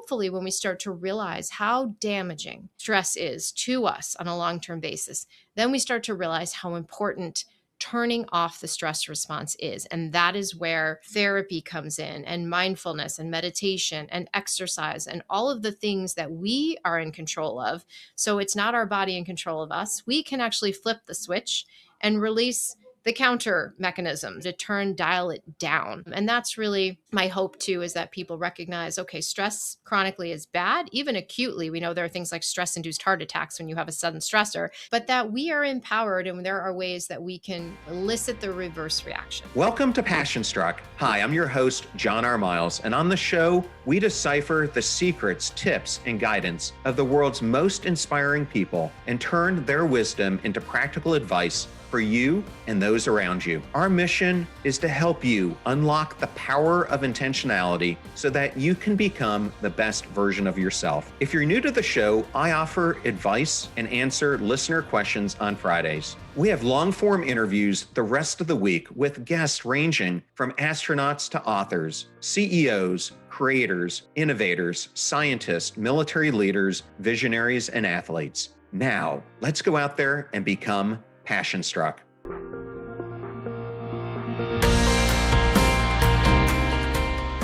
hopefully when we start to realize how damaging stress is to us on a long-term basis, then we start to realize how important turning off the stress response is. And that is where therapy comes in, and mindfulness and meditation and exercise and all of the things that we are in control of. So it's not our body in control of us. We can actually flip the switch and release the counter mechanism to dial it down. And that's really my hope too, is that people recognize, okay, stress chronically is bad, even acutely. We know there are things like stress-induced heart attacks when you have a sudden stressor, but that we are empowered and there are ways that we can elicit the reverse reaction. Welcome to Passion Struck. Hi, I'm your host, John R. Miles, and on the show, we decipher the secrets, tips, and guidance of the world's most inspiring people and turn their wisdom into practical advice for you and those around you. Our mission is to help you unlock the power of intentionality so that you can become the best version of yourself. If you're new to the show, I offer advice and answer listener questions on Fridays. We have long-form interviews the rest of the week with guests ranging from astronauts to authors, CEOs, creators, innovators, scientists, military leaders, visionaries, and athletes. Now, let's go out there and become Passion Struck.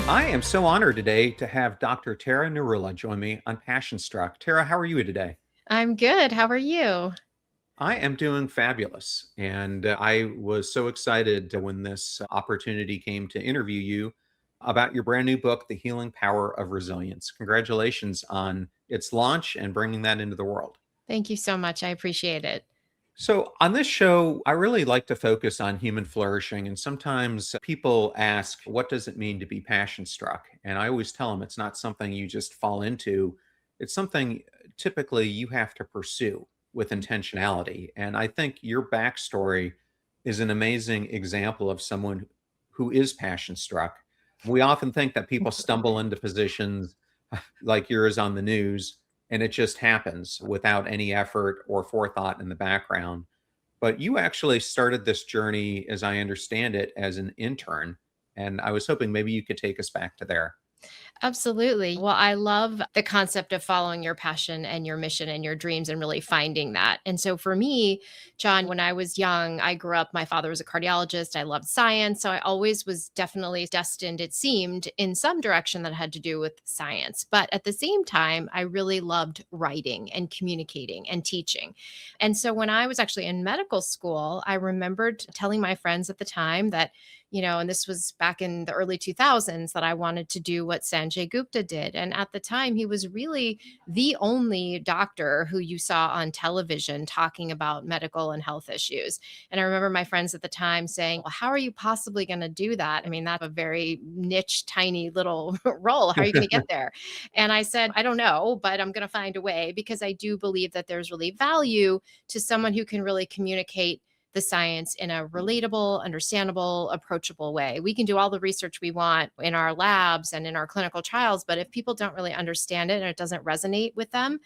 I am so honored today to have Dr. Tara Narula join me on Passion Struck. Tara, how are you today? I'm good. How are you? I am doing fabulous. And I was so excited when this opportunity came to interview you about your brand new book, The Healing Power of Resilience. Congratulations on its launch and bringing that into the world. Thank you so much. I appreciate it. So on this show, I really like to focus on human flourishing. And sometimes people ask, what does it mean to be passion struck? And I always tell them it's not something you just fall into. It's something typically you have to pursue with intentionality. And I think your backstory is an amazing example of someone who is passion struck. We often think that people stumble into positions like yours on the news, and it just happens without any effort or forethought in the background. But you actually started this journey, as I understand it, as an intern. And I was hoping maybe you could take us back to there. Absolutely. Well, I love the concept of following your passion and your mission and your dreams and really finding that. And so for me, John, when I was young, I grew up, my father was a cardiologist. I loved science. So I always was definitely destined, it seemed, in some direction that had to do with science. But at the same time, I really loved writing and communicating and teaching. And so when I was actually in medical school, I remembered telling my friends at the time that, and this was back in the early 2000s, that I wanted to do what Sanjay Gupta did. And at the time, he was really the only doctor who you saw on television talking about medical and health issues. And I remember my friends at the time saying, well, how are you possibly going to do that? I mean, that's a very niche, tiny little role. How are you going to get there? And I said, I don't know, but I'm going to find a way, because I do believe that there's really value to someone who can really communicate the science in a relatable, understandable, approachable way. We can do all the research we want in our labs and in our clinical trials, but if people don't really understand it and it doesn't resonate with them,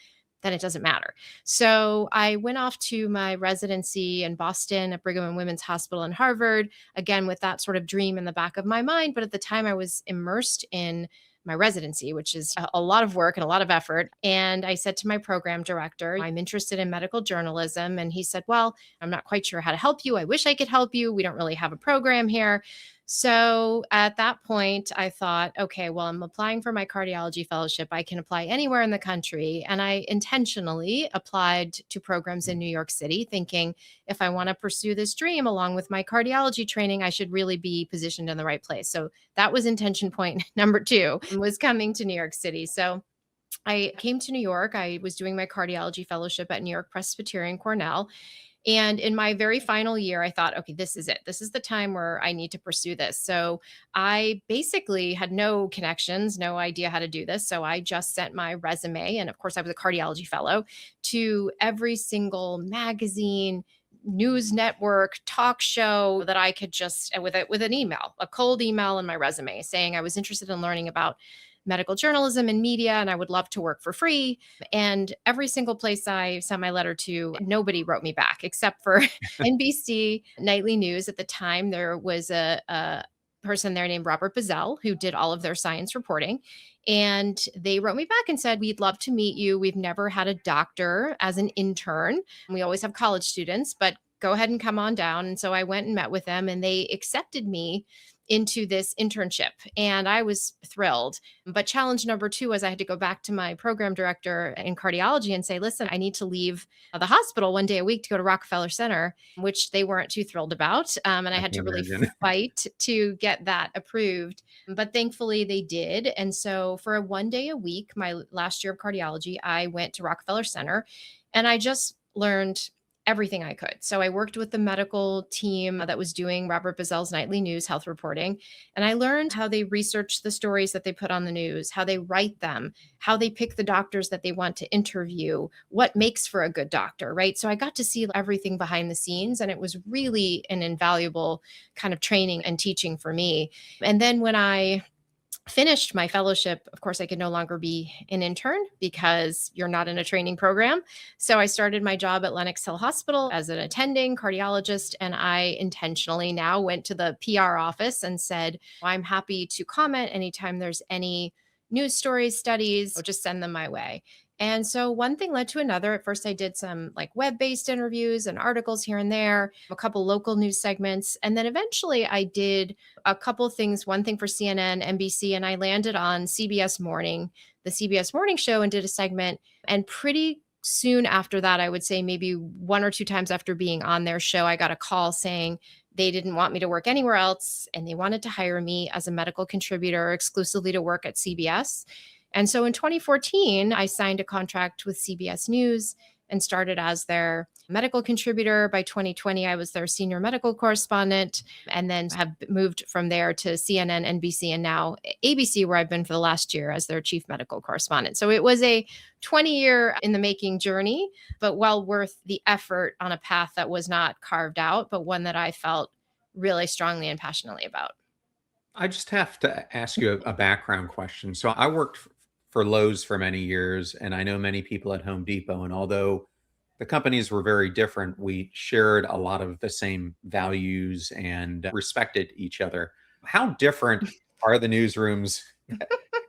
then it doesn't matter. So I went off to my residency in Boston at Brigham and Women's Hospital and Harvard, again, with that sort of dream in the back of my mind. But at the time, I was immersed in my residency, which is a lot of work and a lot of effort. And I said to my program director, I'm interested in medical journalism. And he said, well, I'm not quite sure how to help you. I wish I could help you. We don't really have a program here. So at that point, I thought, okay, well, I'm applying for my cardiology fellowship. I can apply anywhere in the country. And I intentionally applied to programs in New York City, thinking if I want to pursue this dream along with my cardiology training, I should really be positioned in the right place. So that was intention point number 2, was coming to New York City. So I came to New York. I was doing my cardiology fellowship at New York Presbyterian Cornell. And in my very final year, I thought, okay, this is it. This is the time where I need to pursue this. So I basically had no connections, no idea how to do this. So I just sent my resume. And of course, I was a cardiology fellow, to every single magazine, news network, talk show that I could just, with an email, a cold email in my resume saying I was interested in learning about medical journalism and media, and I would love to work for free. And every single place I sent my letter to, nobody wrote me back except for NBC Nightly News. At the time, there was a person there named Robert Bazell, who did all of their science reporting. And they wrote me back and said, "We'd love to meet you. We've never had a doctor as an intern. We always have college students, but go ahead and come on down." And so I went and met with them, and they accepted me into this internship. And I was thrilled. But challenge number two was I had to go back to my program director in cardiology and say, "Listen, I need to leave the hospital one day a week to go to Rockefeller Center," which they weren't too thrilled about. And I I had can to really imagine. fight to get that approved. But thankfully they did. And so for a one day a week, my last year of cardiology, I went to Rockefeller Center and I just learned everything I could. So I worked with the medical team that was doing Robert Bazell's nightly news health reporting. And I learned how they research the stories that they put on the news, how they write them, how they pick the doctors that they want to interview, what makes for a good doctor, right? So I got to see everything behind the scenes, and it was really an invaluable kind of training and teaching for me. And then when I finished my fellowship, of course, I could no longer be an intern because you're not in a training program. So I started my job at Lenox Hill Hospital as an attending cardiologist. And I intentionally now went to the PR office and said, "I'm happy to comment anytime there's any news stories, studies, or just send them my way." And so one thing led to another. At first, I did some like web based interviews and articles here and there, a couple local news segments. And then eventually I did a couple things, one thing for CNN, NBC, and I landed on CBS Morning, the CBS Morning Show, and did a segment. And pretty soon after that, I would say maybe one or two times after being on their show, I got a call saying they didn't want me to work anywhere else and they wanted to hire me as a medical contributor exclusively to work at CBS. And so in 2014, I signed a contract with CBS News and started as their medical contributor. By 2020, I was their senior medical correspondent, and then have moved from there to CNN, NBC, and now ABC, where I've been for the last year as their chief medical correspondent. So it was a 20-year in the making journey, but well worth the effort on a path that was not carved out, but one that I felt really strongly and passionately about. I just have to ask you a background question. So I worked for Lowe's for many years, and I know many people at Home Depot. And although the companies were very different, we shared a lot of the same values and respected each other. How different are the newsrooms?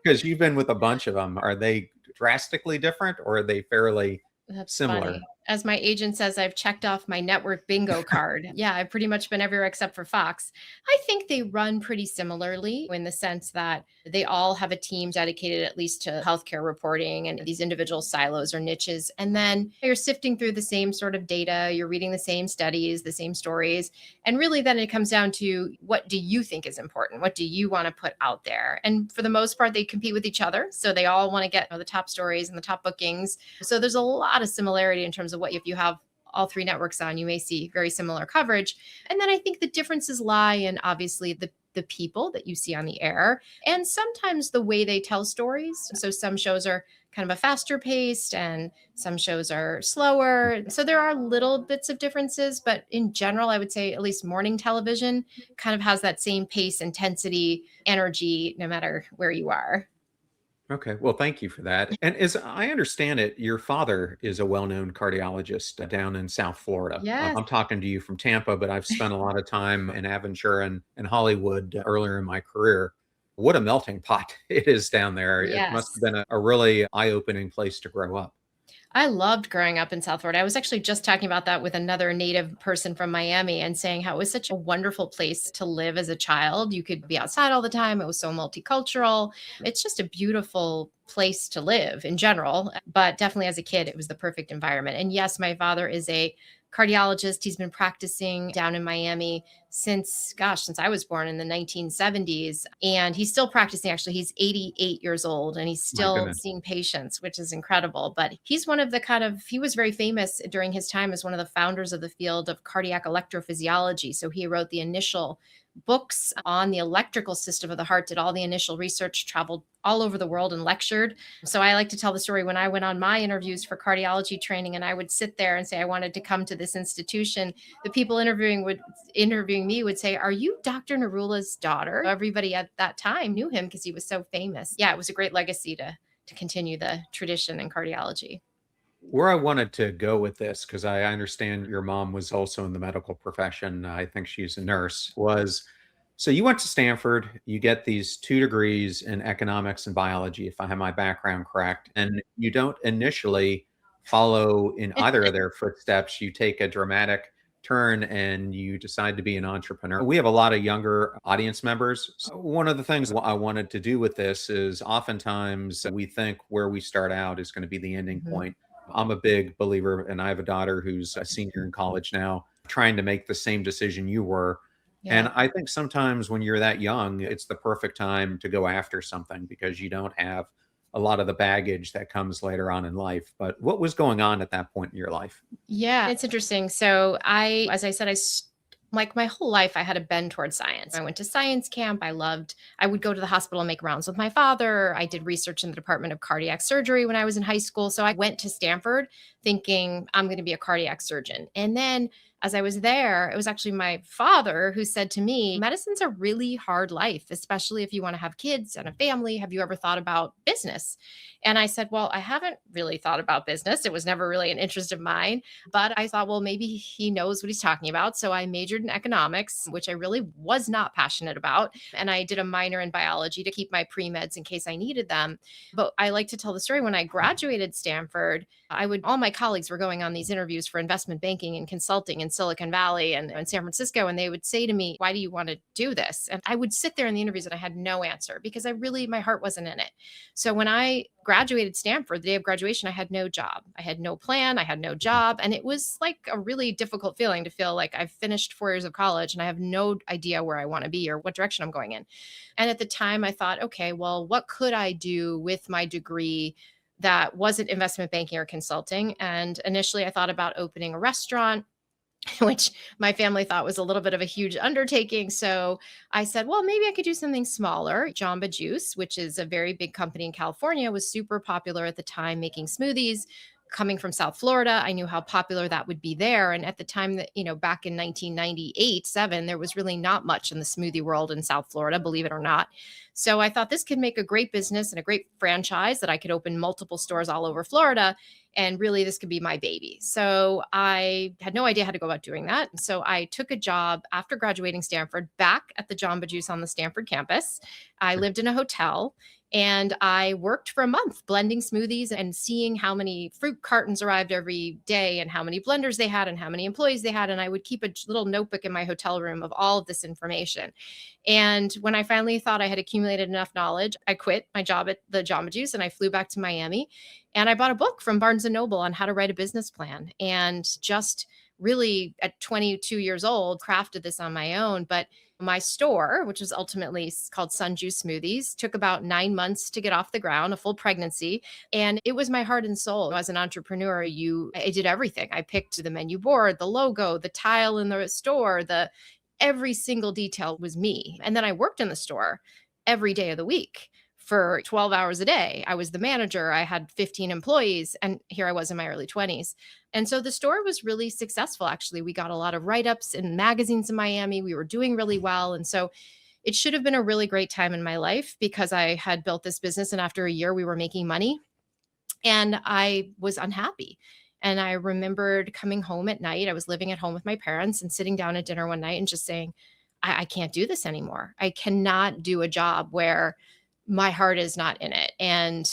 Because you've been with a bunch of them. Are they drastically different or are they fairly That's similar? funny. As my agent says, I've checked off my network bingo card. Yeah, I've pretty much been everywhere except for Fox. I think they run pretty similarly in the sense that they all have a team dedicated at least to healthcare reporting and these individual silos or niches. And then you're sifting through the same sort of data, you're reading the same studies, the same stories. And really, then it comes down to what do you think is important? What do you want to put out there? And for the most part, they compete with each other. So they all want to get the top stories and the top bookings. So there's a lot of similarity in terms of what if you have all three networks on, you may see very similar coverage. And then I think the differences lie in obviously the people that you see on the air and sometimes the way they tell stories. So some shows are kind of a faster paced and some shows are slower. So there are little bits of differences, but in general, I would say at least morning television kind of has that same pace, intensity, energy, no matter where you are. Okay. Well, thank you for that. And as I understand it, your father is a well-known cardiologist down in South Florida. Yes. I'm talking to you from Tampa, but I've spent a lot of time in Aventura and Hollywood earlier in my career. What a melting pot it is down there. It must have Yes. been a really eye-opening place to grow up. I loved growing up in South Florida. I was actually just talking about that with another native person from Miami and saying how it was such a wonderful place to live as a child. You could be outside all the time. It was so multicultural. It's just a beautiful place to live in general. But definitely as a kid, it was the perfect environment. And yes, my father is a cardiologist. He's been practicing down in Miami since I was born in the 1970s. And he's still practicing. Actually, he's 88 years old and he's My still goodness. seeing patients, which is incredible. But he's one of he was very famous during his time as one of the founders of the field of cardiac electrophysiology. So he wrote the initial books on the electrical system of the heart, did all the initial research, traveled all over the world and lectured. So I like to tell the story when I went on my interviews for cardiology training and I would sit there and say I wanted to come to this institution. The people interviewing me would say, "Are you Dr. Narula's daughter?" Everybody at that time knew him because he was so famous. Yeah, it was a great legacy to continue the tradition in cardiology. Where I wanted to go with this, because I understand your mom was also in the medical profession, I think she's a nurse, was So you went to Stanford, you get these 2 degrees in economics and biology, if I have my background correct, and you don't initially follow in either of their footsteps. You take a dramatic turn and you decide to be an entrepreneur. We have a lot of younger audience members. So one of the things I wanted to do with this is oftentimes we think where we start out is going to be the ending Mhm. point. I'm a big believer, and I have a daughter who's a senior in college now, trying to make the same decision you were. And Yeah. I think sometimes when you're that young, it's the perfect time to go after something because you don't have a lot of the baggage that comes later on in life. But what was going on at that point in your life? Yeah, it's interesting. So as I said, like my whole life, I had a bend towards science. I went to science camp. I would go to the hospital and make rounds with my father. I did research in the Department of Cardiac Surgery when I was in high school. So I went to Stanford thinking I'm going to be a cardiac surgeon. And then as I was there, it was actually my father who said to me, medicine's a really hard life, especially if you want to have kids and a family. Have you ever thought about business? And I said, well, I haven't really thought about business. It was never really an interest of mine. But I thought, well, maybe he knows what he's talking about. So I majored in economics, which I really was not passionate about. And I did a minor in biology to keep my pre meds in case I needed them. But I like to tell the story when I graduated Stanford, all my colleagues were going on these interviews for investment banking and consulting in Silicon Valley and in San Francisco. And they would say to me, why do you want to do this? And I would sit there in the interviews and I had no answer because my heart wasn't in it. So when I graduated Stanford, the day of graduation, I had no job. I had no plan. I had no job. And it was like a really difficult feeling to feel like I've finished 4 years of college and I have no idea where I want to be or what direction I'm going in. And at the time, I thought, okay, well, what could I do with my degree that wasn't investment banking or consulting? And initially, I thought about opening a restaurant, which my family thought was a little bit of a huge undertaking. So I said, well, maybe I could do something smaller. Jamba Juice, which is a very big company in California, was super popular at the time making smoothies. Coming from South Florida, I knew how popular that would be there. And at the time that, back in 1998, 7, there was really not much in the smoothie world in South Florida, believe it or not. So I thought this could make a great business and a great franchise that I could open multiple stores all over Florida. And really, this could be my baby. So I had no idea how to go about doing that. So I took a job after graduating Stanford back at the Jamba Juice on the Stanford campus. I lived in a hotel and I worked for a month blending smoothies and seeing how many fruit cartons arrived every day and how many blenders they had and how many employees they had. And I would keep a little notebook in my hotel room of all of this information. And when I finally thought I had accumulated enough knowledge, I quit my job at the Jamba Juice and I flew back to Miami. And I bought a book from Barnes and Noble on how to write a business plan and just really at 22 years old, crafted this on my own. But my store, which was ultimately called Sun Juice Smoothies, took about 9 months to get off the ground, a full pregnancy. And it was my heart and soul. As an entrepreneur, I did everything. I picked the menu board, the logo, the tile in the store, every single detail was me. And then I worked in the store every day of the week for 12 hours a day. I was the manager. I had 15 employees, and here I was in my early 20s. And so the store was really successful. Actually, we got a lot of write-ups in magazines in Miami. We were doing really well. And so it should have been a really great time in my life because I had built this business and after a year we were making money and I was unhappy. And I remembered coming home at night. I was living at home with my parents and sitting down at dinner one night and just saying, I can't do this anymore. I cannot do a job where my heart is not in it. And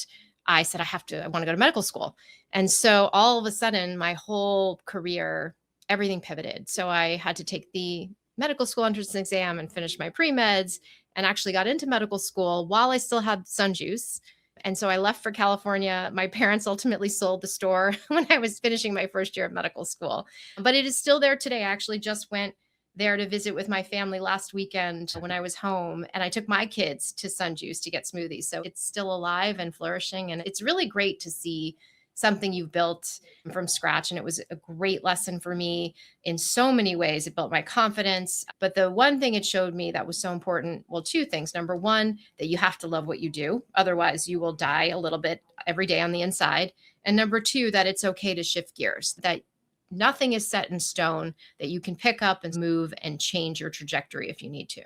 I said, I want to go to medical school. And so all of a sudden, my whole career, everything pivoted. So I had to take the medical school entrance exam and finish my pre-meds and actually got into medical school while I still had Sun Juice. And so I left for California. My parents ultimately sold the store when I was finishing my first year of medical school, but it is still there today. I actually just went there to visit with my family last weekend when I was home, and I took my kids to Sun Juice to get smoothies. So it's still alive and flourishing, and it's really great to see something you've built from scratch. And it was a great lesson for me in so many ways. It built my confidence. But the one thing it showed me that was so important, well, two things. Number one, that you have to love what you do. Otherwise, you will die a little bit every day on the inside. And number two, that it's okay to shift gears, that nothing is set in stone, that you can pick up and move and change your trajectory if you need to.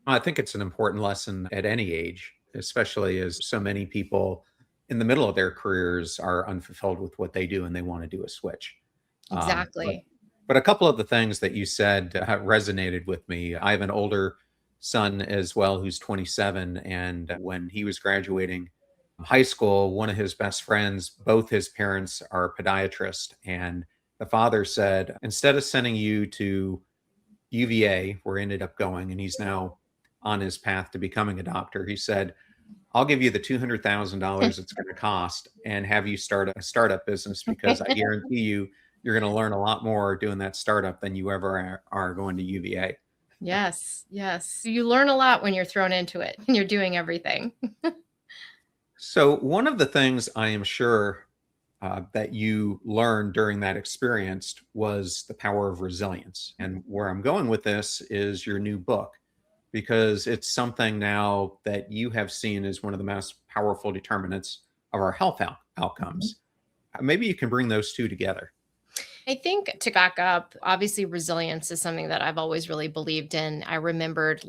I think it's an important lesson at any age, especially as so many people in the middle of their careers are unfulfilled with what they do and they want to do a switch. Um, but, Exactly. but a couple of the things that you said resonated with me. I have an older son as well, who's 27. And when he was graduating high school, one of his best friends, both his parents are podiatrists. And the father said, instead of sending you to UVA, where he ended up going, and he's now on his path to becoming a doctor, he said, I'll give you the $200,000 it's going to cost and have you start a startup business, because I guarantee you, you're going to learn a lot more doing that startup than you ever are going to UVA. Yes, yes. You learn a lot when you're thrown into it and you're doing everything. So, one of the things I am sure that you learned during that experience was the power of resilience. And where I'm going with this is your new book, because it's something now that you have seen as one of the most powerful determinants of our health outcomes. Maybe you can bring those two together. I think to back up, obviously resilience is something that I've always really believed in. I remembered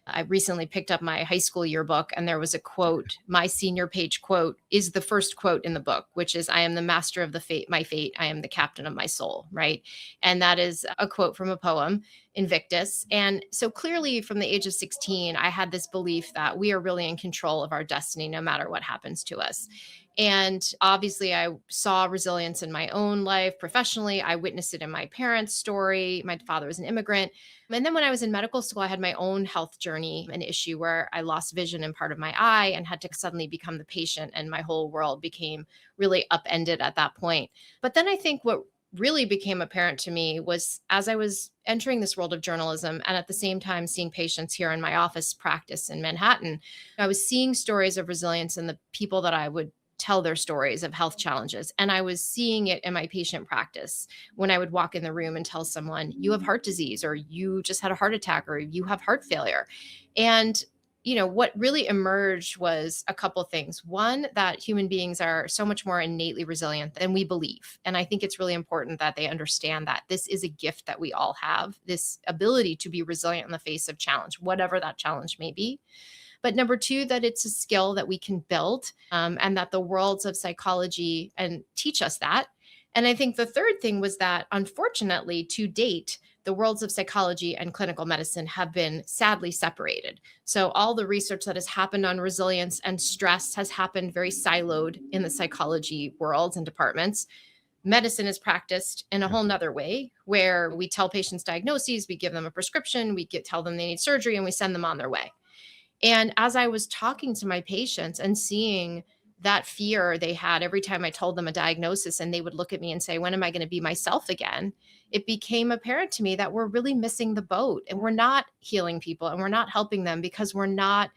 I recently picked up my high school yearbook and there was a quote, my senior page quote is the first quote in the book, which is, I am the master of my fate. I am the captain of my soul. Right. And that is a quote from a poem, Invictus. And so clearly from the age of 16, I had this belief that we are really in control of our destiny, no matter what happens to us. And obviously, I saw resilience in my own life professionally. I witnessed it in my parents' story. My father was an immigrant. And then when I was in medical school, I had my own health journey, an issue where I lost vision in part of my eye and had to suddenly become the patient. And my whole world became really upended at that point. But then I think what really became apparent to me was as I was entering this world of journalism and at the same time seeing patients here in my office practice in Manhattan, I was seeing stories of resilience in the people that I would tell their stories of health challenges. And I was seeing it in my patient practice when I would walk in the room and tell someone, you have heart disease, or you just had a heart attack, or you have heart failure. And what really emerged was a couple things. One, that human beings are so much more innately resilient than we believe. And I think it's really important that they understand that this is a gift that we all have, this ability to be resilient in the face of challenge, whatever that challenge may be. But number two, that it's a skill that we can build, and that the worlds of psychology and teach us that. And I think the third thing was that, unfortunately, to date, the worlds of psychology and clinical medicine have been sadly separated. So all the research that has happened on resilience and stress has happened very siloed in the psychology worlds and departments. Medicine is practiced in a whole nother way, where we tell patients diagnoses, we give them a prescription, tell them they need surgery, and we send them on their way. And as I was talking to my patients and seeing that fear they had every time I told them a diagnosis, and they would look at me and say, when am I going to be myself again? It became apparent to me that we're really missing the boat, and we're not healing people, and we're not helping them because we're not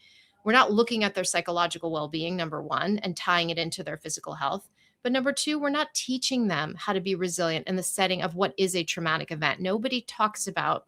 looking at their psychological well-being, number one, and tying it into their physical health. But number two, we're not teaching them how to be resilient in the setting of what is a traumatic event. Nobody talks about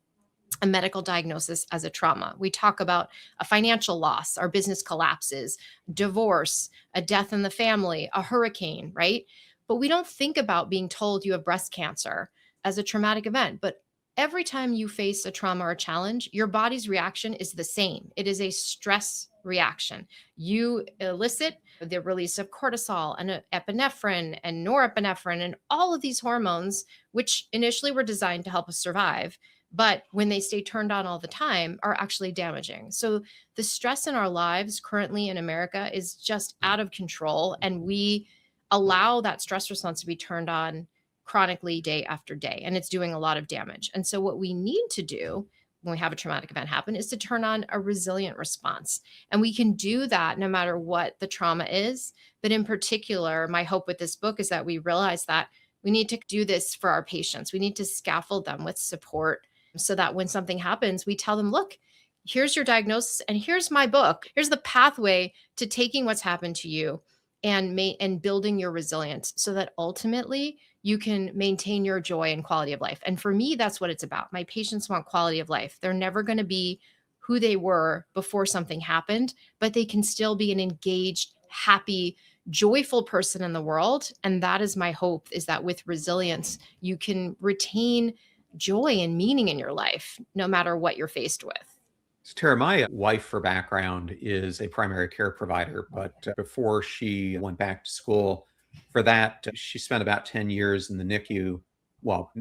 a medical diagnosis as a trauma. We talk about a financial loss, our business collapses, divorce, a death in the family, a hurricane, right? But we don't think about being told you have breast cancer as a traumatic event. But every time you face a trauma or challenge, your body's reaction is the same. It is a stress reaction. You elicit the release of cortisol and epinephrine and norepinephrine and all of these hormones, which initially were designed to help us survive, but when they stay turned on all the time, are actually damaging. So the stress in our lives currently in America is just out of control. And we allow that stress response to be turned on chronically day after day. And it's doing a lot of damage. And so what we need to do when we have a traumatic event happen is to turn on a resilient response. And we can do that no matter what the trauma is. But in particular, my hope with this book is that we realize that we need to do this for our patients. We need to scaffold them with support, so that when something happens, we tell them, look, here's your diagnosis and here's my book. Here's the pathway to taking what's happened to you and building your resilience so that ultimately you can maintain your joy and quality of life. And for me, that's what it's about. My patients want quality of life. They're never going to be who they were before something happened, but they can still be an engaged, happy, joyful person in the world. And that is my hope, is that with resilience, you can retain joy and meaning in your life, no matter what you're faced with. So Tara, my wife for background is a primary care provider, but before she went back to school for that, she spent about 10 years in the NICU,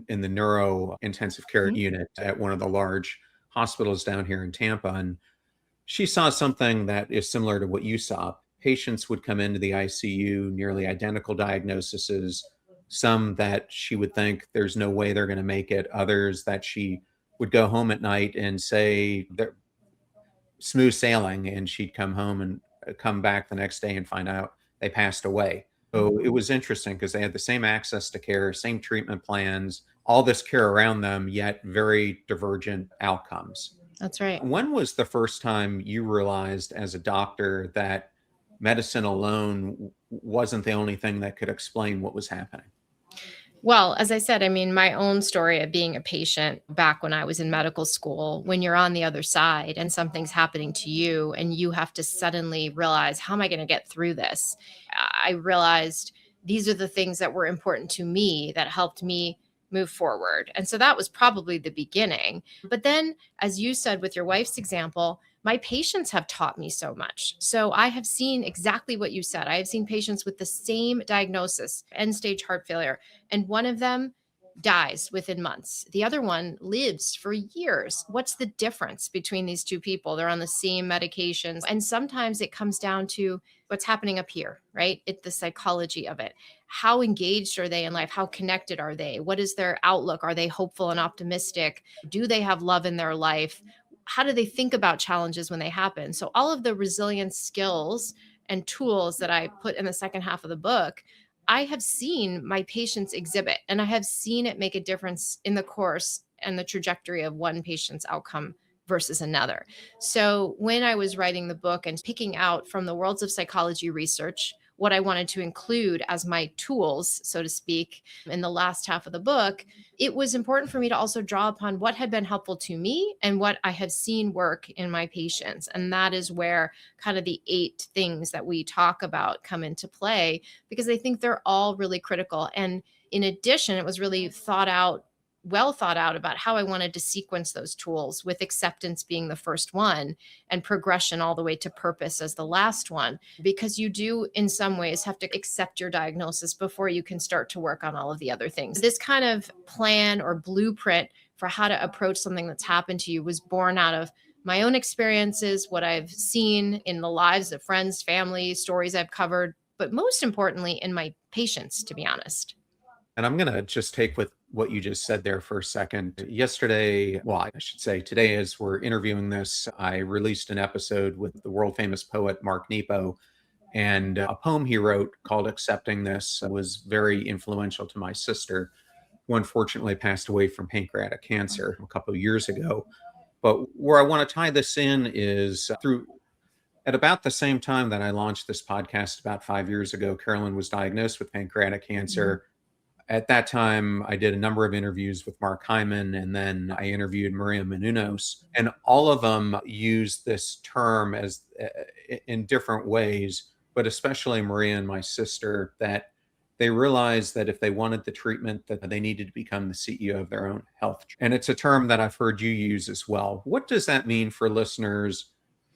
in the neuro intensive care unit at one of the large hospitals down here in Tampa. And She saw something that is similar to what you saw. Patients would come into the ICU, nearly identical diagnoses, some that she would think there's no way they're going to make it, others that she would go home at night and say they're smooth sailing, and she'd come home and come back the next day and find out they passed away. So it was interesting because they had the same access to care, same treatment plans, all this care around them, yet very divergent outcomes. That's right. When was the first time you realized as a doctor that medicine alone wasn't the only thing that could explain what was happening? Well, as I said, I mean, my own story of being a patient back when I was in medical school, when you're on the other side and something's happening to you and you have to suddenly realize, how am I going to get through this? I realized these are the things that were important to me that helped me move forward. And so that was probably the beginning. But then, as you said with your wife's example, my patients have taught me so much. So I have seen exactly what you said. I have seen patients with the same diagnosis, end stage heart failure, and one of them dies within months. The other one lives for years. What's the difference between these two people? They're on the same medications. And sometimes it comes down to what's happening up here, right? It's the psychology of it. How engaged are they in life? How connected are they? What is their outlook? Are they hopeful and optimistic? Do they have love in their life? How do they think about challenges when they happen? So all of the resilience skills and tools that I put in the second half of the book, I have seen my patients exhibit, and I have seen it make a difference in the course and the trajectory of one patient's outcome versus another. So when I was writing the book and picking out from the worlds of psychology research what I wanted to include as my tools, so to speak, in the last half of the book, it was important for me to also draw upon what had been helpful to me and what I have seen work in my patients. And that is where kind of the 8 things that we talk about come into play, because I think they're all really critical. And in addition, it was really well thought out about how I wanted to sequence those tools, with acceptance being the first one and progression all the way to purpose as the last one, because you do in some ways have to accept your diagnosis before you can start to work on all of the other things. This kind of plan or blueprint for how to approach something that's happened to you was born out of my own experiences, what I've seen in the lives of friends, family, stories I've covered, but most importantly in my patients, to be honest. And I'm going to just take with what you just said there for a second. Yesterday, well, I should say today, as we're interviewing this, I released an episode with the world famous poet Mark Nepo. And a poem he wrote called Accepting This was very influential to my sister, who unfortunately passed away from pancreatic cancer a couple of years ago. But where I want to tie this in is through at about the same time that I launched this podcast about 5 years ago, Carolyn was diagnosed with pancreatic cancer. At that time, I did a number of interviews with Mark Hyman, and then I interviewed Maria Menounos, and all of them used this term as in different ways, but especially Maria and my sister, that they realized that if they wanted the treatment, that they needed to become the CEO of their own health. And it's a term that I've heard you use as well. What does that mean for listeners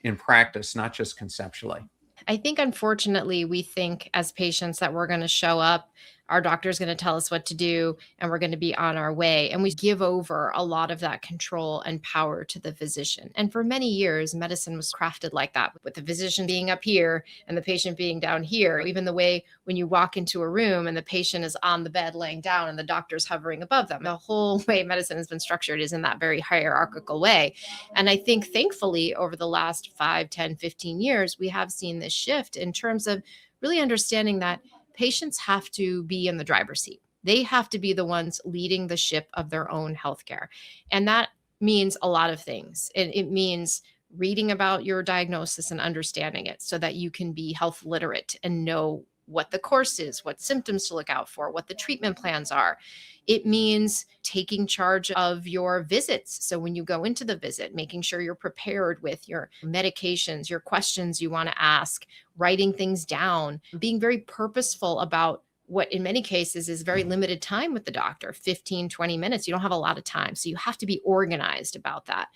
in practice, not just conceptually? I think, unfortunately, we think as patients that we're going to show up, our doctor's going to tell us what to do, and we're going to be on our way. And we give over a lot of that control and power to the physician. And for many years, medicine was crafted like that, with the physician being up here and the patient being down here. Even the way when you walk into a room and the patient is on the bed laying down and the doctor's hovering above them. The whole way medicine has been structured is in that very hierarchical way. And I think, thankfully, over the last 5, 10, 15 years, we have seen this shift in terms of really understanding that patients have to be in the driver's seat. They have to be the ones leading the ship of their own healthcare. And that means a lot of things. It means reading about your diagnosis and understanding it so that you can be health literate and know what the course is, what symptoms to look out for, what the treatment plans are. It means taking charge of your visits. So when you go into the visit, making sure you're prepared with your medications, your questions you want to ask, writing things down, being very purposeful about what in many cases is very limited time with the doctor, 15, 20 minutes. You don't have a lot of time. So you have to be organized about that.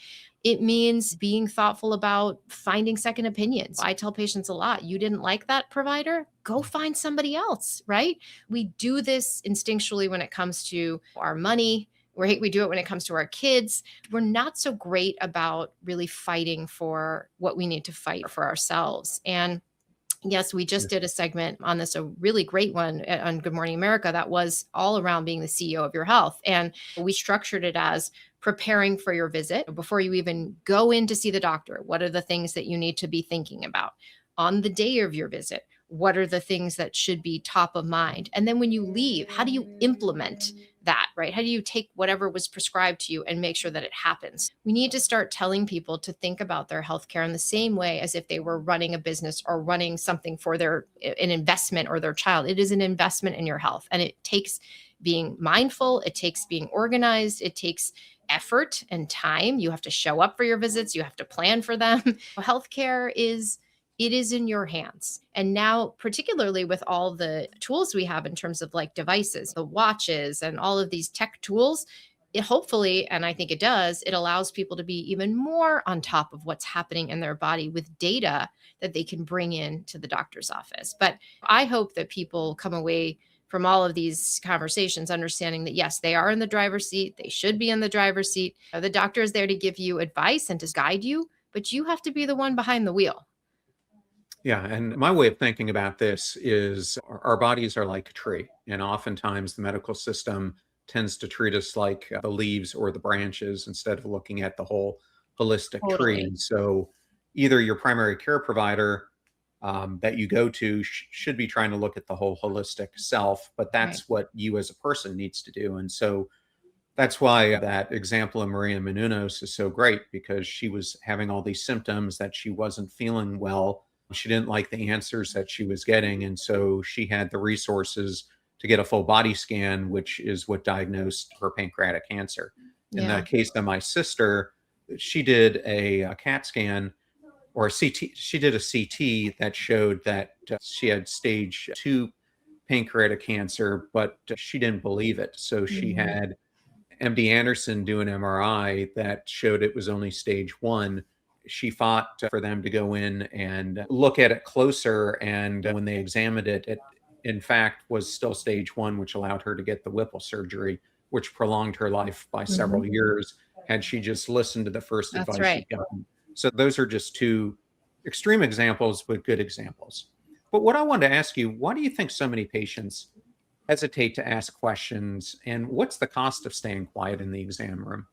It means being thoughtful about finding second opinions. I tell patients a lot, you didn't like that provider? Go find somebody else, right? We do this instinctually when it comes to our money, We do it when it comes to our kids. We're not so great about really fighting for what we need to fight for ourselves. And yes, we just did a segment on this, a really great one on Good Morning America that was all around being the CEO of your health. And we structured it as preparing for your visit before you even go in to see the doctor. What are the things that you need to be thinking about on the day of your visit? What are the things that should be top of mind? And then when you leave, how do you implement that, right? How do you take whatever was prescribed to you and make sure that it happens? We need to start telling people to think about their healthcare in the same way as if they were running a business or running something for an investment or their child. It is an investment in your health, and it takes being mindful, it takes being organized, it takes effort and time. You have to show up for your visits, you have to plan for them. Healthcare is it is in your hands. And now, particularly with all the tools we have in terms of like devices, the watches, and all of these tech tools, it hopefully, and I think it does, it allows people to be even more on top of what's happening in their body with data that they can bring in to the doctor's office. But I hope that people come away from all of these conversations understanding that yes, they are in the driver's seat. They should be in the driver's seat. The doctor is there to give you advice and to guide you, but you have to be the one behind the wheel. Yeah, and my way of thinking about this is our bodies are like a tree, and oftentimes the medical system tends to treat us like the leaves or the branches instead of looking at the whole holistic tree. Totally. And so, either your primary care provider that you go to should be trying to look at the whole holistic self, but Right. that's what you as a person needs to do. And so, that's why that example of Maria Menounos is so great, because she was having all these symptoms that she wasn't feeling well. She didn't like the answers that she was getting. And so she had the resources to get a full body scan, which is what diagnosed her pancreatic cancer. In the Yeah. case of my sister, she did a CAT scan or a CT. She did a CT that showed that she had stage 2 pancreatic cancer, but she didn't believe it. So she Mhm. had MD Anderson do an MRI that showed it was only stage 1. She fought for them to go in and look at it closer. And when they examined it, it in fact was still stage 1, which allowed her to get the Whipple surgery, which prolonged her life by Mhm. several years had she just listened to the first That's advice right. she'd gotten. So those are just two extreme examples, but good examples. But what I wanted to ask you, why do you think so many patients hesitate to ask questions? And what's the cost of staying quiet in the exam room?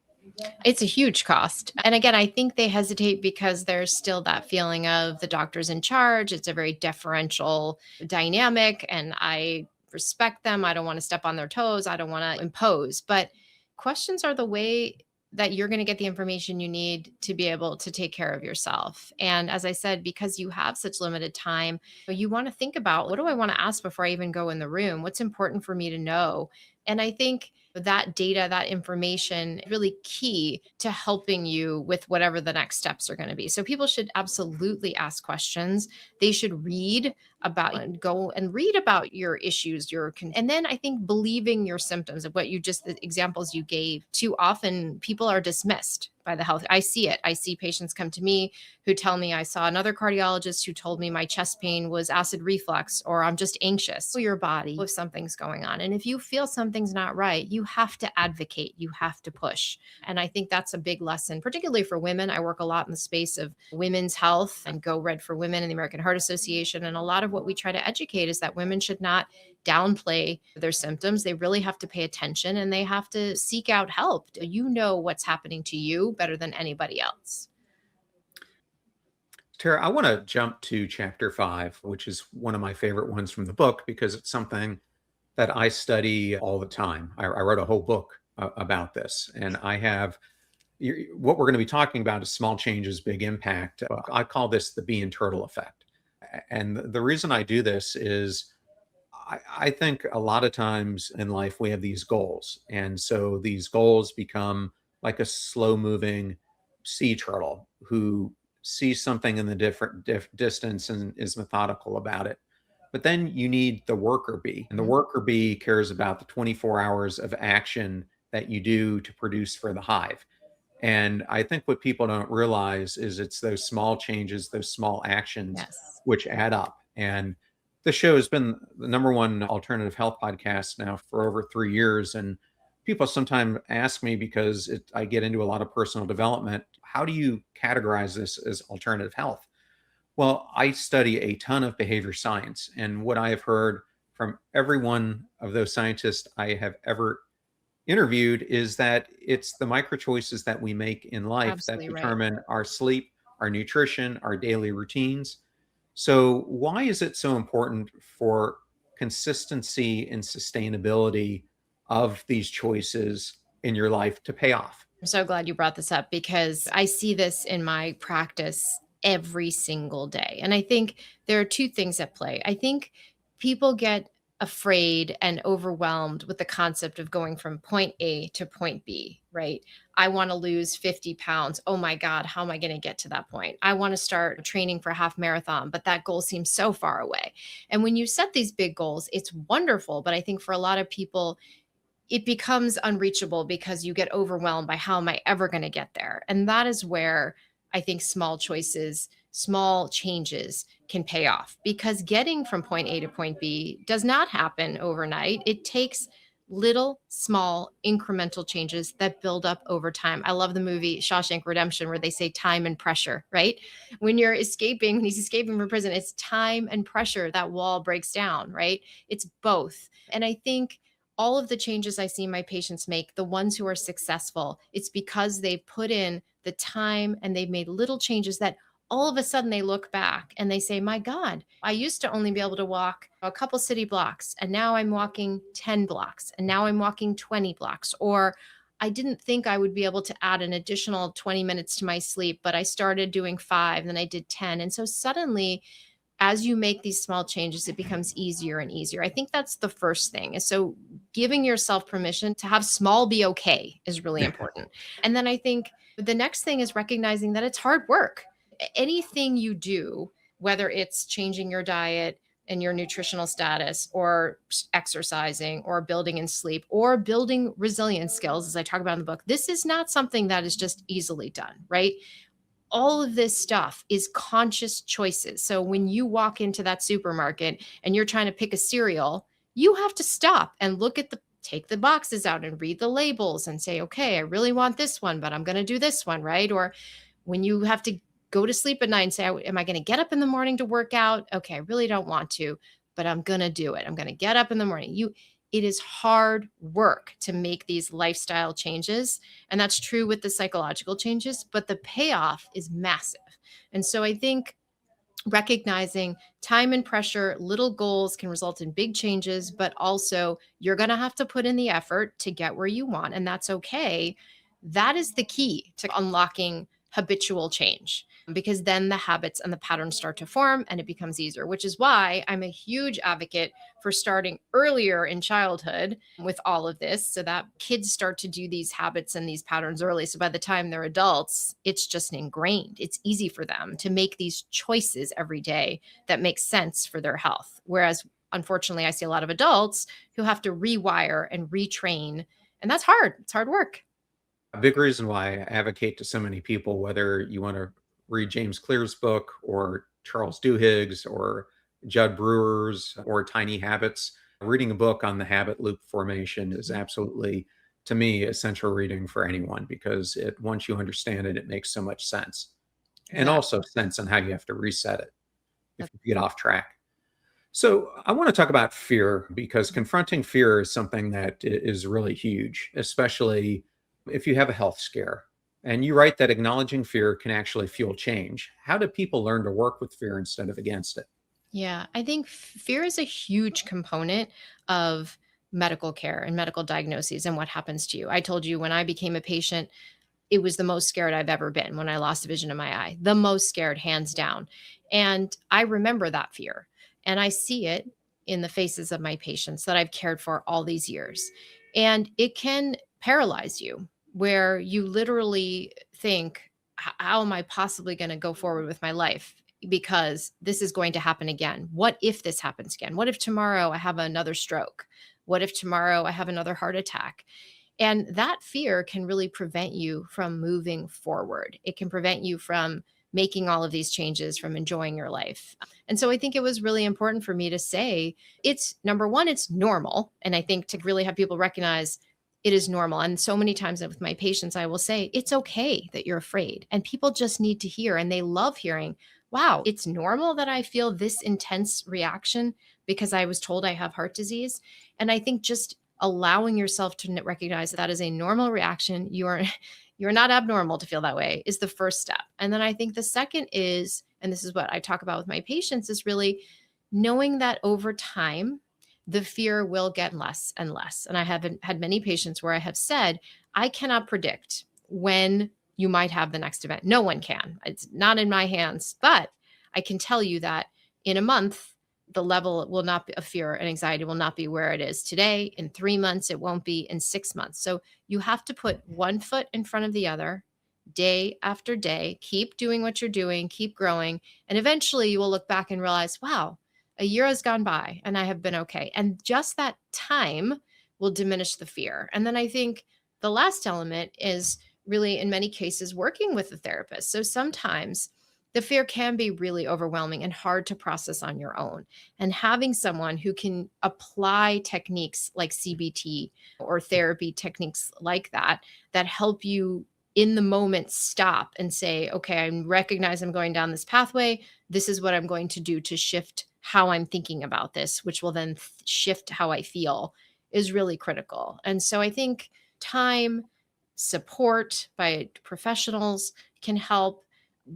It's a huge cost. And again, I think they hesitate because there's still that feeling of the doctor's in charge. It's a very deferential dynamic, and I respect them. I don't want to step on their toes. I don't want to impose. But questions are the way that you're going to get the information you need to be able to take care of yourself. And as I said, because you have such limited time, you want to think about, what do I want to ask before I even go in the room? What's important for me to know? And I think that data, that information, really key to helping you with whatever the next steps are going to be. So people should absolutely ask questions. They should read about and go and read about your issues, and then I think believing your symptoms of what you just the examples you gave. Too often people are dismissed by the health. I see it. I see patients come to me who tell me, I saw another cardiologist who told me my chest pain was acid reflux, or I'm just anxious. Your body, if something's going on. And if you feel something's not right, you have to advocate, you have to push. And I think that's a big lesson, particularly for women. I work a lot in the space of women's health and Go Red for Women and the American Heart Association. And a lot of what we try to educate is that women should not downplay their symptoms. They really have to pay attention and they have to seek out help. You know what's happening to you better than anybody else. Tara, I want to jump to chapter 5, which is one of my favorite ones from the book because it's something that I study all the time. I wrote a whole book about this, and I have what we're going to be talking about is small changes, big impact. I call this the bee and turtle effect. And the reason I do this is I think a lot of times in life we have these goals. And so these goals become like a slow moving sea turtle who sees something in the different distance and is methodical about it. But then you need the worker bee, and the Mhm. worker bee cares about the 24 hours of action that you do to produce for the hive. And I think what people don't realize is it's those small changes, those small actions, Yes. which add up. And the show has been the number one alternative health podcast now for over 3 years. And People sometimes ask me, because I get into a lot of personal development, how do you categorize this as alternative health? Well, I study a ton of behavior science, and what I have heard from every one of those scientists I have ever interviewed is that it's the micro choices that we make in life that Absolutely right. determine our sleep, our nutrition, our daily routines. So, why is it so important for consistency and sustainability of these choices in your life to pay off? I'm so glad you brought this up because I see this in my practice every single day. And I think there are two things at play. I think people get afraid and overwhelmed with the concept of going from point A to point B, right? I want to lose 50 pounds. Oh my God, how am I going to get to that point? I want to start training for a half marathon, but that goal seems so far away. And when you set these big goals, it's wonderful. But I think for a lot of people, it becomes unreachable because you get overwhelmed by how am I ever going to get there? And that is where I think small choices, small changes can pay off because getting from point A to point B does not happen overnight. It takes little, small, incremental changes that build up over time. I love the movie Shawshank Redemption where they say time and pressure, right? When he's escaping from prison, it's time and pressure that wall breaks down, right? It's both. And I think all of the changes I see my patients make, the ones who are successful, it's because they've put in the time and they've made little changes that all of a sudden they look back and they say, my God, I used to only be able to walk a couple city blocks and now I'm walking 10 blocks and now I'm walking 20 blocks. Or I didn't think I would be able to add an additional 20 minutes to my sleep, but I started doing 5, then I did 10. And so suddenly as you make these small changes, it becomes easier and easier. I think that's the first thing. And so giving yourself permission to have small be okay is really important. And then I think the next thing is recognizing that it's hard work. Anything you do, whether it's changing your diet and your nutritional status or exercising or building in sleep or building resilience skills, as I talk about in the book, this is not something that is just easily done, right? All of this stuff is conscious choices. So when you walk into that supermarket and you're trying to pick a cereal, you have to stop and take the boxes out and read the labels and say, okay, I really want this one, but I'm going to do this one, right? Or when you have to go to sleep at night and say, am I going to get up in the morning to work out? Okay, I really don't want to, but I'm going to do it. I'm going to get up in the morning. It is hard work to make these lifestyle changes. And that's true with the psychological changes, but the payoff is massive. And so I think recognizing time and pressure, little goals can result in big changes, but also you're going to have to put in the effort to get where you want. And that's okay. That is the key to unlocking habitual change because then the habits and the patterns start to form and it becomes easier, which is why I'm a huge advocate for starting earlier in childhood with all of this so that kids start to do these habits and these patterns early. So by the time they're adults, it's just ingrained. It's easy for them to make these choices every day that make sense for their health. Whereas, unfortunately, I see a lot of adults who have to rewire and retrain, and that's hard. It's hard work. A big reason why I advocate to so many people, whether you want to read James Clear's book or Charles Duhigg's or Judd Brewer's or Tiny Habits, reading a book on the habit loop formation is absolutely, to me, essential reading for anyone because once you understand it, it makes so much sense. And also sense on how you have to reset it if you get off track. So I want to talk about fear because confronting fear is something that is really huge, especially if you have a health scare. And you write that acknowledging fear can actually fuel change. How do people learn to work with fear instead of against it? Yeah, I think fear is a huge component of medical care and medical diagnoses and what happens to you. I told you when I became a patient, it was the most scared I've ever been when I lost vision in my eye, the most scared, hands down. And I remember that fear and I see it in the faces of my patients that I've cared for all these years. And it can paralyze you where you literally think, how am I possibly going to go forward with my life? Because this is going to happen again. What if this happens again? What if tomorrow I have another stroke? What if tomorrow I have another heart attack? And that fear can really prevent you from moving forward. It can prevent you from making all of these changes, from enjoying your life. And so I think it was really important for me to say it's number one, it's normal. And I think to really have people recognize it is normal. And so many times with my patients, I will say, it's okay that you're afraid. And people just need to hear, and they love hearing, wow, it's normal that I feel this intense reaction because I was told I have heart disease. And I think just allowing yourself to recognize that is a normal reaction, you're not abnormal to feel that way, is the first step. And then I think the second is, and this is what I talk about with my patients, is really knowing that over time, the fear will get less and less. And I haven't had many patients where I have said, I cannot predict when you might have the next event. No one can. It's not in my hands. But I can tell you that in a month, the level will not be of fear and anxiety will not be where it is today. In 3 months, it won't be in 6 months. So you have to put one foot in front of the other day after day, keep doing what you're doing, keep growing. And eventually you will look back and realize, wow, a year has gone by and I have been okay. And just that time will diminish the fear. And then I think the last element is really, in many cases, working with a therapist. So sometimes the fear can be really overwhelming and hard to process on your own. And having someone who can apply techniques like CBT or therapy techniques like that, that help you in the moment stop and say, okay, I recognize I'm going down this pathway. This is what I'm going to do to shift how I'm thinking about this, which will then shift how I feel, is really critical. And so I think time, support by professionals can help.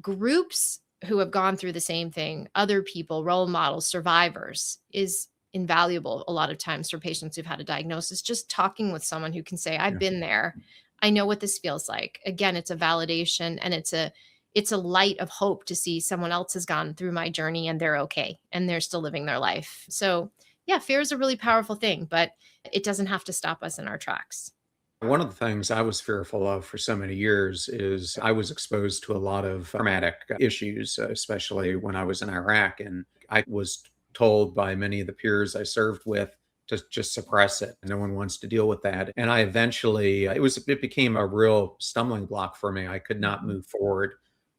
Groups who have gone through the same thing, other people, role models, survivors, is invaluable a lot of times for patients who've had a diagnosis. Just talking with someone who can say, I've Yeah. been there. I know what this feels like. Again, it's a validation, and it's a light of hope to see someone else has gone through my journey and they're okay and they're still living their life. So, yeah, fear is a really powerful thing, but it doesn't have to stop us in our tracks. One of the things I was fearful of for so many years is I was exposed to a lot of traumatic issues, especially when I was in Iraq. And I was told by many of the peers I served with to just suppress it. No one wants to deal with that. And I eventually, it became a real stumbling block for me. I could not Mhm. move forward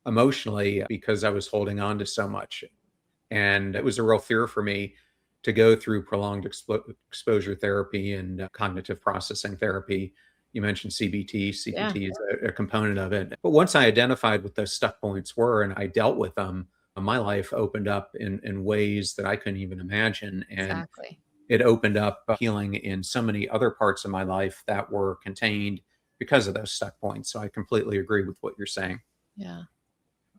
emotionally because I was holding on to so much. And it was a real fear for me to go through prolonged exposure therapy and cognitive processing therapy. You mentioned CBT. Yeah. CBT is a component of it. But once I identified what those stuck points were and I dealt with them, my life opened up in ways that I couldn't even imagine. And Exactly. it opened up healing in so many other parts of my life that were contained because of those stuck points. So I completely agree with what you're saying. Yeah.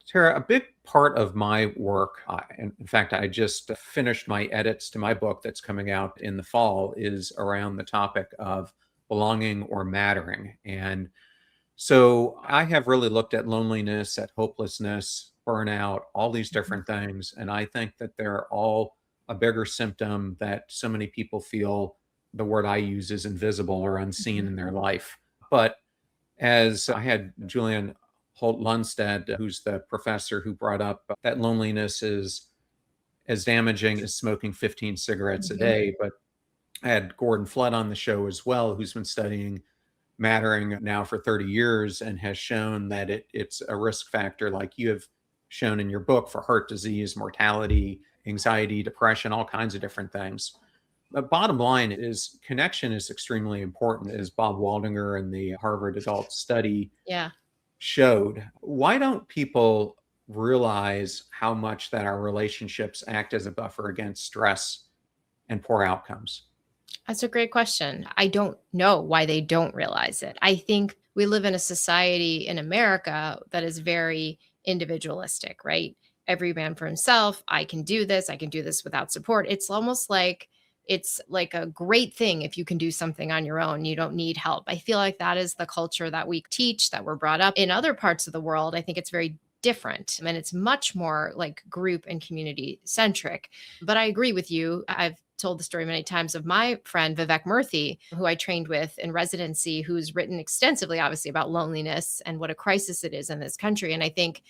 Tara, a big part of my work, in fact, I just finished my edits to my book that's coming out in the fall, is around the topic of belonging or mattering. And so I have really looked at loneliness, at hopelessness, burnout, all these different things. And I think that they're all a bigger symptom that so many people feel the word I use is invisible or unseen Mhm. in their life. But as I had Julian Holt Lundstedt, who's the professor who brought up that loneliness is as damaging as smoking 15 cigarettes a Mhm. day. But I had Gordon Flood on the show as well, who's been studying mattering now for 30 years and has shown that it's a risk factor, like you have shown in your book, for heart disease, mortality, anxiety, depression, all kinds of different things. The bottom line is connection is extremely important, as Bob Waldinger in the Harvard Adult Study Yeah. showed. Why don't people realize how much that our relationships act as a buffer against stress and poor outcomes? That's a great question. I don't know why they don't realize it. I think we live in a society in America that is very individualistic, right? Every man for himself. I can do this. I can do this without support. It's like a great thing if you can do something on your own. You don't need help. I feel like that is the culture that we teach, that we're brought up. In other parts of the world, I think it's very different and it's much more like group and community centric. But I agree with you. I've told the story many times of my friend Vivek Murthy, who I trained with in residency, who's written extensively, obviously, about loneliness and what a crisis it is in this country. And I think,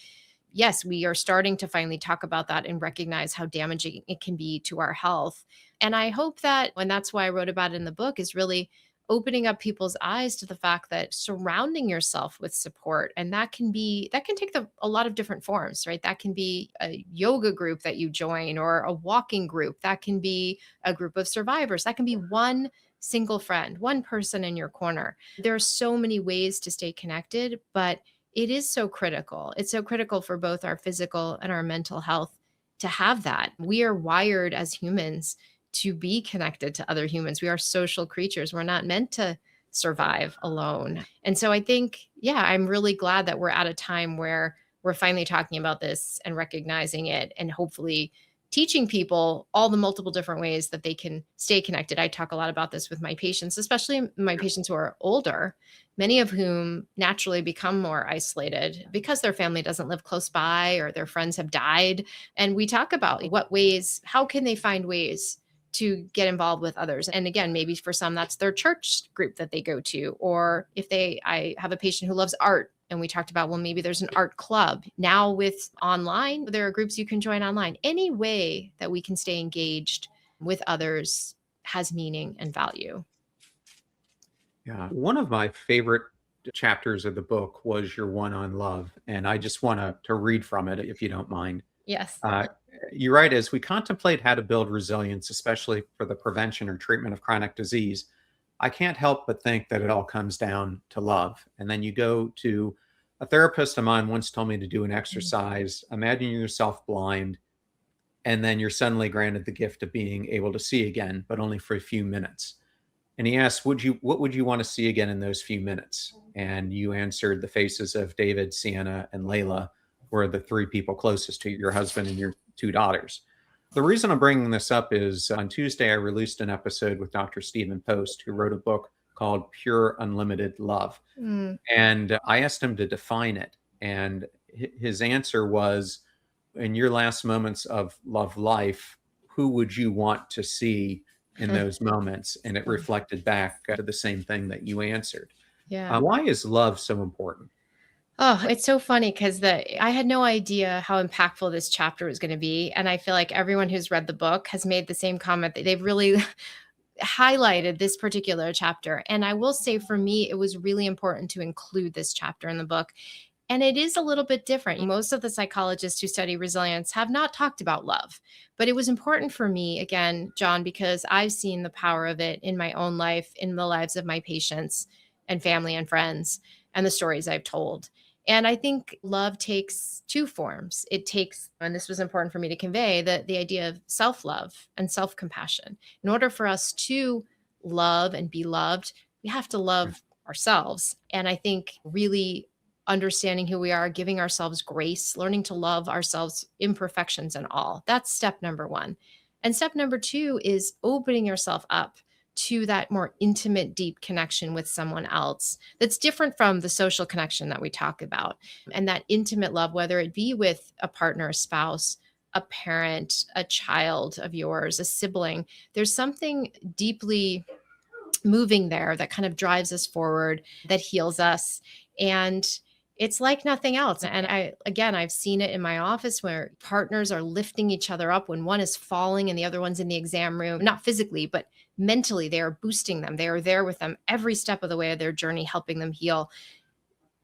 yes, we are starting to finally talk about that and recognize how damaging it can be to our health. And I hope that, and that's why I wrote about it in the book, is really opening up people's eyes to the fact that surrounding yourself with support, and that can take a lot of different forms, right? That can be a yoga group that you join, or a walking group, that can be a group of survivors, that can be one single friend, one person in your corner. There are so many ways to stay connected, but it is so critical. It's so critical for both our physical and our mental health to have that. We are wired as humans to be connected to other humans. We are social creatures. We're not meant to survive alone. And so I think, yeah, I'm really glad that we're at a time where we're finally talking about this and recognizing it and hopefully teaching people all the multiple different ways that they can stay connected. I talk a lot about this with my patients, especially my patients who are older, many of whom naturally become more isolated because their family doesn't live close by or their friends have died. And we talk about what ways, how can they find ways to get involved with others. And again, maybe for some, that's their church group that they go to. Or if I have a patient who loves art, and we talked about, well, maybe there's an art club. Now with online, there are groups you can join online. Any way that we can stay engaged with others has meaning and value. Yeah. One of my favorite chapters of the book was your one on love. And I just want to read from it, if you don't mind. Yes. You write, as we contemplate how to build resilience, especially for the prevention or treatment of chronic disease, I can't help but think that it all comes down to love. And then you go to, a therapist of mine once told me to do an exercise. Imagine yourself blind, and then you're suddenly granted the gift of being able to see again, but only for a few minutes. And he asked, what would you want to see again in those few minutes? And you answered, the faces of David, Sienna, and Layla were the three people closest to your husband and your two daughters. The reason I'm bringing this up is on Tuesday, I released an episode with Dr. Stephen Post, who wrote a book called Pure Unlimited Love. And I asked him to define it. And his answer was, in your last moments of love life, who would you want to see in those moments? And it reflected back to the same thing that you answered. Yeah. Why is love so important? Oh, it's so funny because I had no idea how impactful this chapter was going to be. And I feel like everyone who's read the book has made the same comment that they've really highlighted this particular chapter. And I will say for me, it was really important to include this chapter in the book. And it is a little bit different. Most of the psychologists who study resilience have not talked about love, but it was important for me, again, John, because I've seen the power of it in my own life, in the lives of my patients and family and friends, and the stories I've told. And I think love takes two forms. It takes, and this was important for me to convey, the idea of self-love and self-compassion. In order for us to love and be loved, we have to love ourselves. And I think really understanding who we are, giving ourselves grace, learning to love ourselves, imperfections and all. That's step number one. And step number two is opening yourself up to that more intimate, deep connection with someone else that's different from the social connection that we talk about. And that intimate love, whether it be with a partner, a spouse, a parent, a child of yours, a sibling, there's something deeply moving there that kind of drives us forward, that heals us. And it's like nothing else. And I've seen it in my office where partners are lifting each other up when one is falling and the other one's in the exam room, not physically, but mentally. They are boosting them. They are there with them every step of the way of their journey, helping them heal.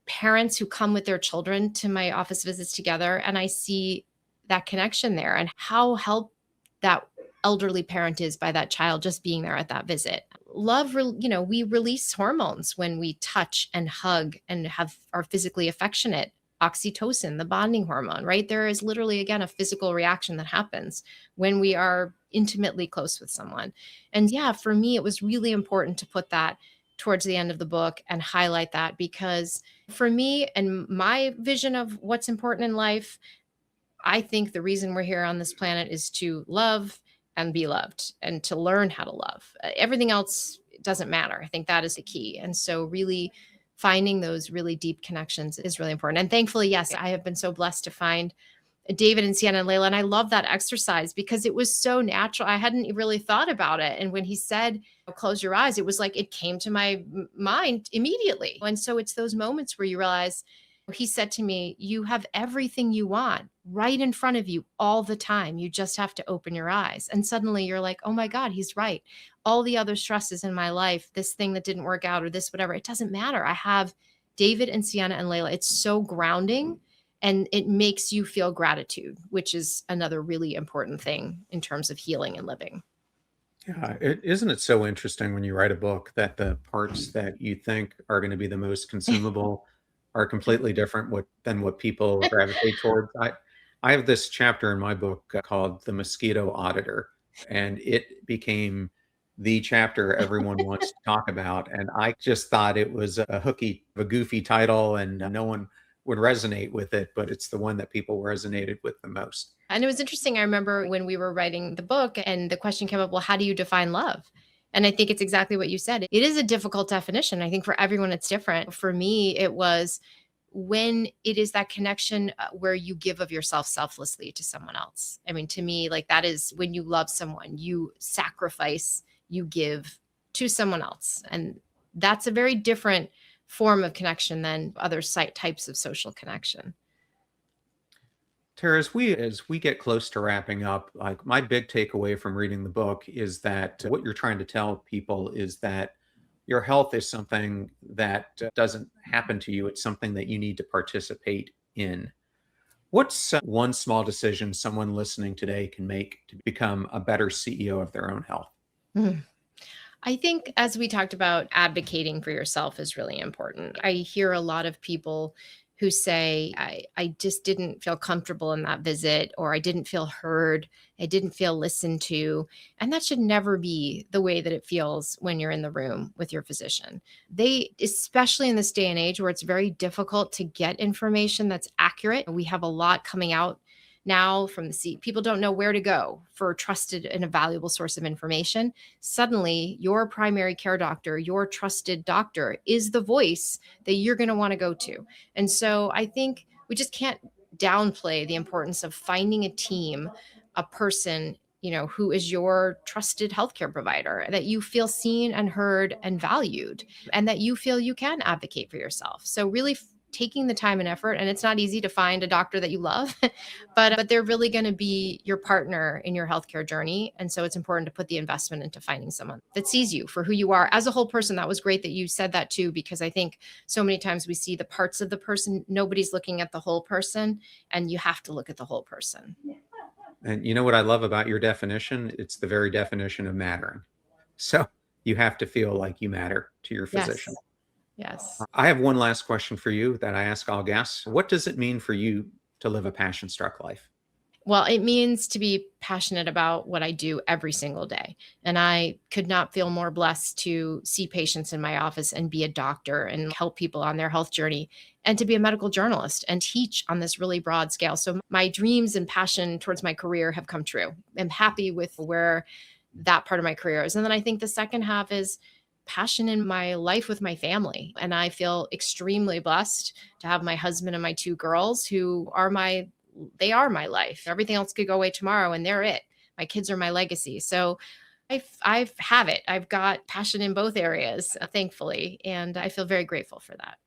Parents who come with their children to my office visits together, and I see that connection there and how helped that elderly parent is by that child just being there at that visit. Love, we release hormones when we touch and hug and are physically affectionate. Oxytocin, the bonding hormone, right? There is literally, again, a physical reaction that happens when we are intimately close with someone. And yeah, for me, it was really important to put that towards the end of the book and highlight that, because for me and my vision of what's important in life, I think the reason we're here on this planet is to love and be loved and to learn how to love. Everything else doesn't matter. I think that is the key. And so really finding those really deep connections is really important. And thankfully, yes, I have been so blessed to find David and Sienna and Layla. And I love that exercise because it was so natural. I hadn't really thought about it. And when he said, close your eyes, it was like it came to my mind immediately. And so it's those moments where you realize, he said to me, you have everything you want right in front of you all the time. You just have to open your eyes. And suddenly you're like, oh my God, he's right. All the other stresses in my life, this thing that didn't work out or this, whatever, it doesn't matter. I have David and Sienna and Layla. It's so grounding and it makes you feel gratitude, which is another really important thing in terms of healing and living. Yeah, isn't it so interesting when you write a book that the parts that you think are going to be the most consumable are completely different than what people gravitate towards? I have this chapter in my book called The Mosquito Auditor, and it became the chapter everyone wants to talk about. And I just thought it was a goofy title, and no one would resonate with it, but it's the one that people resonated with the most. And it was interesting. I remember when we were writing the book and the question came up, well, how do you define love? And I think it's exactly what you said. It is a difficult definition. I think for everyone it's different. For me, it was when it is that connection where you give of yourself selflessly to someone else. I mean, to me, like that is when you love someone, you sacrifice, you give to someone else. And that's a very different form of connection than other types of social connection. Tara, as we get close to wrapping up, like my big takeaway from reading the book is that what you're trying to tell people is that your health is something that doesn't happen to you. It's something that you need to participate in. What's one small decision someone listening today can make to become a better CEO of their own health? Mhm. I think, as we talked about, advocating for yourself is really important. I hear a lot of people who say, I just didn't feel comfortable in that visit, or I didn't feel heard, I didn't feel listened to. And that should never be the way that it feels when you're in the room with your physician. They, especially in this day and age where it's very difficult to get information that's accurate, we have a lot coming out now from the seat. People don't know where to go for a trusted and a valuable source of information. Suddenly, your primary care doctor, your trusted doctor, is the voice that you're going to want to go to. And so I think we just can't downplay the importance of finding a team, a person, who is your trusted healthcare provider, that you feel seen and heard and valued, and that you feel you can advocate for yourself. So really taking the time and effort, and it's not easy to find a doctor that you love, but they're really going to be your partner in your healthcare journey. And so it's important to put the investment into finding someone that sees you for who you are as a whole person. That was great that you said that too, because I think so many times we see the parts of the person, nobody's looking at the whole person, and you have to look at the whole person. And you know what I love about your definition? It's the very definition of mattering. So you have to feel like you matter to your physician. Yes. Yes. I have one last question for you that I ask all guests. What does it mean for you to live a passion-struck life? Well, it means to be passionate about what I do every single day. And I could not feel more blessed to see patients in my office and be a doctor and help people on their health journey, and to be a medical journalist and teach on this really broad scale. So my dreams and passion towards my career have come true. I'm happy with where that part of my career is. And then I think the second half is passion in my life with my family. And I feel extremely blessed to have my husband and my two girls who are they are my life. Everything else could go away tomorrow and they're it. My kids are my legacy. So I've have it. I've got passion in both areas, thankfully, and I feel very grateful for that.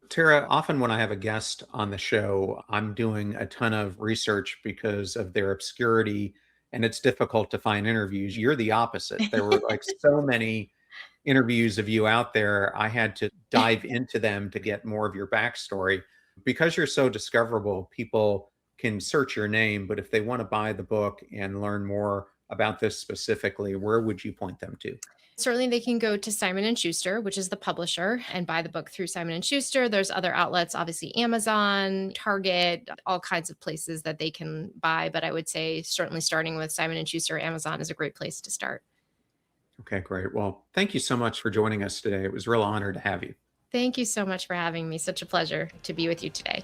Tara, often when I have a guest on the show, I'm doing a ton of research because of their obscurity, and it's difficult to find interviews. You're the opposite. There were like so many interviews of you out there. I had to dive into them to get more of your backstory. Because you're so discoverable, people can search your name, but if they want to buy the book and learn more about this specifically, where would you point them to? Certainly they can go to Simon and Schuster, which is the publisher, and buy the book through Simon and Schuster. There's other outlets, obviously Amazon, Target, all kinds of places that they can buy, but I would say certainly starting with Simon and Schuster, Amazon is a great place to start. Okay, great. Well, thank you so much for joining us today. It was a real honor to have you. Thank you so much for having me. Such a pleasure to be with you today.